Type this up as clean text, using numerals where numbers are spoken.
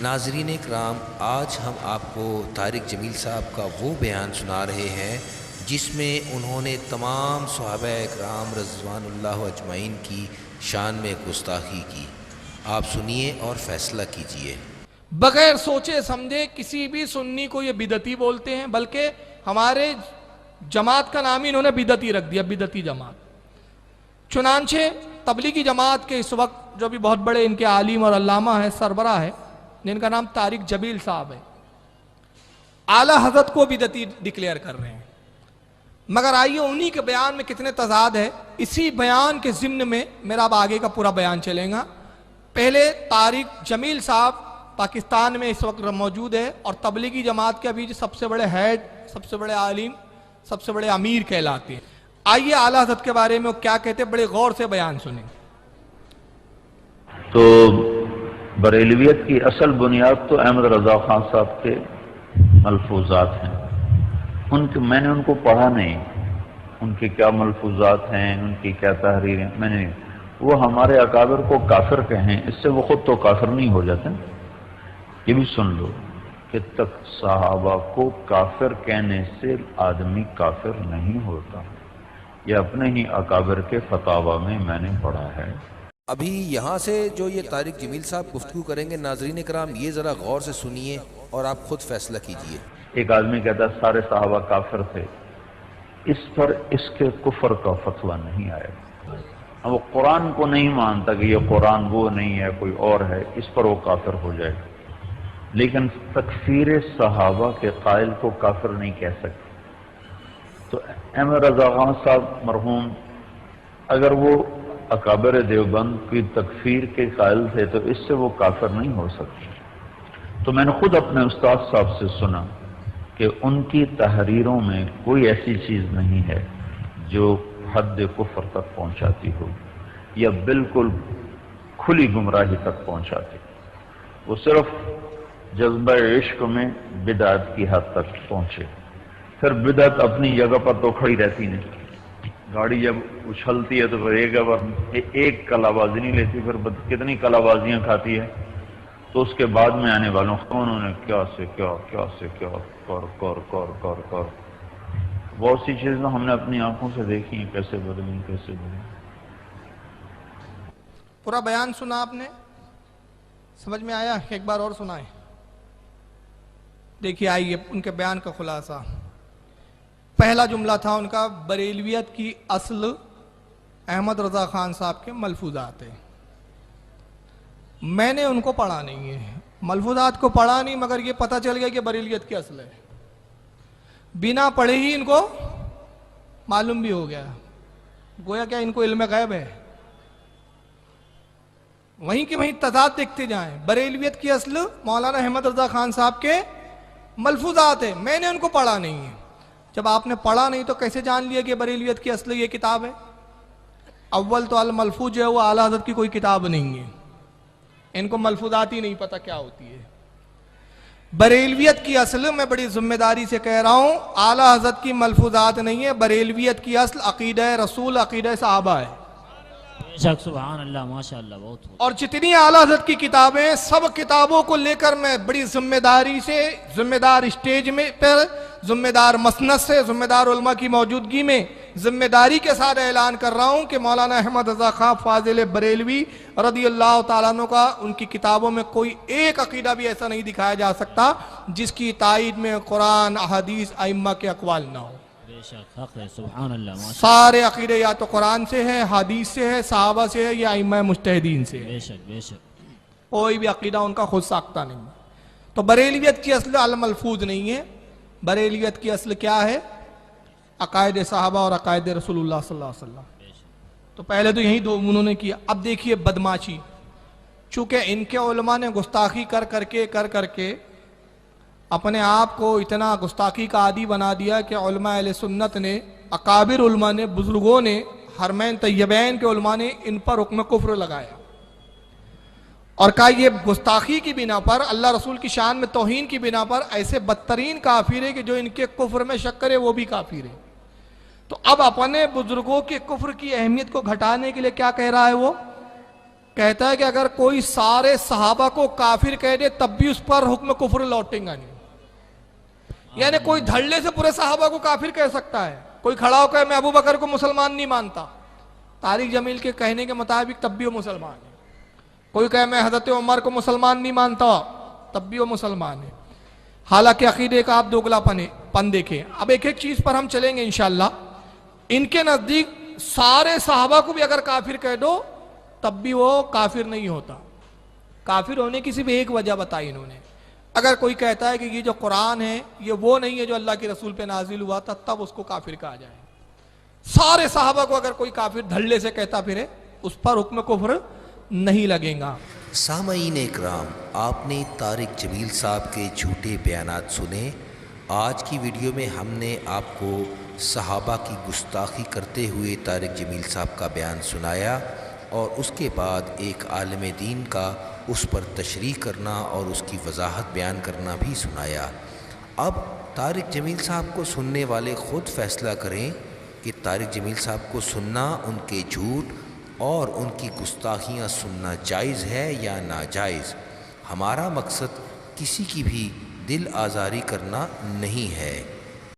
ناظرین اکرام، آج ہم آپ کو طارق جمیل صاحب کا وہ بیان سنا رہے ہیں جس میں انہوں نے تمام صحابہ اکرام رضوان اللہ اجمعین کی شان میں گستاخی کی۔ آپ سنیے اور فیصلہ کیجئے۔ بغیر سوچے سمجھے کسی بھی سنی کو یہ بدعتی بولتے ہیں، بلکہ ہمارے جماعت کا نام ہی انہوں نے بدعتی رکھ دیا، بدعتی جماعت۔ چنانچہ تبلیغی جماعت کے اس وقت جو بھی بہت بڑے ان کے عالم اور علامہ ہیں، سربراہ ہیں، جن کا نام طارق جمیل صاحب ہے، اعلیٰ حضرت کو بدعتی ڈکلیئر کر رہے ہیں۔ مگر آئیے انہی کے بیان میں کتنے تضاد ہے، اسی بیان کے ضمن میں میرا اب آگے کا پورا بیان چلے گا۔ پہلے طارق جمیل صاحب پاکستان میں اس وقت موجود ہے اور تبلیغی جماعت کے ابھی سب سے بڑے ہیڈ، سب سے بڑے عالم، سب سے بڑے امیر کہلاتے ہیں۔ آئیے اعلیٰ حضرت کے بارے میں وہ کیا کہتے ہیں، بڑے غور سے بیان سنیں۔ تو بریلویت کی اصل بنیاد تو احمد رضا خان صاحب کے ملفوظات ہیں۔ میں نے ان کو پڑھا نہیں، ان کے کیا ملفوظات ہیں، ان کی کیا تحریریں، میں نے وہ ہمارے اکابر کو کافر کہیں، اس سے وہ خود تو کافر نہیں ہو جاتے۔ یہ بھی سن لو کہ تک صحابہ کو کافر کہنے سے آدمی کافر نہیں ہوتا، یہ اپنے ہی اکابر کے فتاوی میں میں نے پڑھا ہے۔ ابھی یہاں سے جو یہ طارق جمیل صاحب گفتگو کریں گے، ناظرین کرام یہ ذرا غور سے سنیے اور آپ خود فیصلہ کیجئے۔ ایک آدمی کہتا ہے سارے صحابہ کافر تھے، اس پر اس کے کفر کا فتویٰ نہیں آئے گا۔ اب وہ قرآن کو نہیں مانتا کہ یہ قرآن وہ نہیں ہے کوئی اور ہے، اس پر وہ کافر ہو جائے گا، لیکن تکفیر صحابہ کے قائل کو کافر نہیں کہہ سکتے۔ تو احمد رضا خان صاحب مرحوم اگر وہ اکابر دیوبند کی تکفیر کے قائل تھے تو اس سے وہ کافر نہیں ہو سکتے۔ تو میں نے خود اپنے استاد صاحب سے سنا کہ ان کی تحریروں میں کوئی ایسی چیز نہیں ہے جو حد کفر تک پہنچاتی ہو یا بالکل کھلی گمراہی تک پہنچاتی، وہ صرف جذبہ عشق میں بدعت کی حد تک پہنچے۔ پھر بدعت اپنی جگہ پر تو کھڑی رہتی نہیں، گاڑی جب اچھلتی ہے تو پھر ایک کلا بازی نہیں لیتی، پھر کتنی کلا بازیاں کھاتی ہے۔ تو اس کے بعد میں آنے والوں انہوں نے کیا سے کیا کر بہت سی چیزیں ہم نے اپنی آنکھوں سے دیکھی ہیں، کیسے بدلی۔ پورا بیان سنا آپ نے، سمجھ میں آیا؟ ایک بار اور سنائیں۔ دیکھیے آئیے ان کے بیان کا خلاصہ۔ پہلا جملہ تھا ان کا، بریلویت کی اصل احمد رضا خان صاحب کے ملفوظات ہیں۔ میں نے ان کو پڑھا نہیں ہے، ملفوظات کو پڑھا نہیں، مگر یہ پتہ چل گیا کہ بریلویت کی اصل ہے۔ بنا پڑھے ہی ان کو معلوم بھی ہو گیا، گویا کہ ان کو علم غیب ہے۔ وہیں کہ وہیں تضاد دیکھتے جائیں۔ بریلویت کی اصل مولانا احمد رضا خان صاحب کے ملفوظات ہیں، میں نے ان کو پڑھا نہیں ہے۔ جب آپ نے پڑھا نہیں تو کیسے جان لیا کہ بریلویت کی اصل یہ کتاب ہے؟ اول تو الملفوظ جو ہے وہ اعلیٰ حضرت کی کوئی کتاب نہیں ہے، ان کو ملفوظات ہی نہیں پتہ کیا ہوتی ہے۔ بریلویت کی اصل میں بڑی ذمہ داری سے کہہ رہا ہوں، اعلیٰ حضرت کی ملفوظات نہیں ہے، بریلویت کی اصل عقیدہ رسول، عقیدہ صحابہ ہے۔ سبحان اللہ، ماشاءاللہ، بہت اور جتنی اعلیٰ حضرت کی کتابیں، سب کتابوں کو لے کر میں بڑی ذمہ داری سے، ذمہ دار اسٹیج میں پر، ذمہ دار مسند سے، ذمہ دار علماء کی موجودگی میں ذمہ داری کے ساتھ اعلان کر رہا ہوں کہ مولانا احمد رضا خان فاضل بریلوی رضی اللہ تعالیٰ عنہ کا ان کی کتابوں میں کوئی ایک عقیدہ بھی ایسا نہیں دکھایا جا سکتا جس کی تائید میں قرآن، احادیث، ائمہ کے اقوال نہ ہو۔ بے شک حق ہے، سبحان اللہ، ماشاءاللہ، سارے عقیدے یا تو قرآن سے ہے، حدیث سے ہے، صحابہ سے ہے، یا ائمہ مجتہدین سے ہے، بے شک بے شک۔ کوئی بھی عقیدہ ان کا خود ساختہ نہیں۔ تو بریلویت کی اصل الملفوظ نہیں ہے، بریلویت کی اصل کیا ہے؟ عقائد صحابہ اور عقائد رسول اللہ صلی اللہ علیہ وسلم۔ تو پہلے تو یہی دو انہوں نے کیا۔ اب دیکھیے بدماشی، چونکہ ان کے علماء نے گستاخی کر کر کے اپنے آپ کو اتنا گستاخی کا عادی بنا دیا کہ علماء اہل سنت نے، اکابر علماء نے، بزرگوں نے، حرمین طیبین کے علماء نے ان پر حکم کفر لگایا اور کہا یہ گستاخی کی بنا پر، اللہ رسول کی شان میں توہین کی بنا پر ایسے بدترین کافر ہے کہ جو ان کے کفر میں شک کرے وہ بھی کافر ہے۔ تو اب اپنے بزرگوں کے کفر کی اہمیت کو گھٹانے کے لیے کیا کہہ رہا ہے وہ؟ کہتا ہے کہ اگر کوئی سارے صحابہ کو کافر کہہ دے تب بھی اس پر حکم کفر لوٹیں گا نہیں. یعنی کوئی دھڑلے سے پورے صحابہ کو کافر کہہ سکتا ہے. کوئی کھڑا ہو کہ میں ابو بکر کو مسلمان نہیں مانتا، طارق جمیل کے کہنے کے مطابق تب بھی وہ مسلمان ہے. کوئی کہے میں حضرت عمر کو مسلمان نہیں مانتا، تب بھی وہ مسلمان ہے. حالانکہ عقیدے کا آپ دوگلا پن دیکھیں. اب ایک ایک چیز پر ہم چلیں گے انشاءاللہ. ان کے نزدیک سارے صحابہ کو بھی اگر کافر کہہ دو تب بھی وہ کافر نہیں ہوتا. کافر ہونے کی صرف ایک وجہ بتائی انہوں نے. اگر کوئی کہتا ہے کہ یہ جو قرآن ہے یہ وہ نہیں ہے جو اللہ کے رسول پہ نازل ہوا تھا تب اس کو کافر کہا جائے. سارے صحابہ کو اگر کوئی کافر دھڑلے سے کہتا پھرے اس پر حکم کفر نہیں لگے گا. سامعین اکرام، آپ نے طارق جمیل صاحب کے جھوٹے بیانات سنے. آج کی ویڈیو میں ہم نے آپ کو صحابہ کی گستاخی کرتے ہوئے طارق جمیل صاحب کا بیان سنایا اور اس کے بعد ایک عالم دین کا اس پر تشریح کرنا اور اس کی وضاحت بیان کرنا بھی سنایا. اب طارق جمیل صاحب کو سننے والے خود فیصلہ کریں کہ طارق جمیل صاحب کو سننا، ان کے جھوٹ اور ان کی گستاخیاں سننا جائز ہے یا ناجائز. ہمارا مقصد کسی کی بھی دل آزاری کرنا نہیں ہے.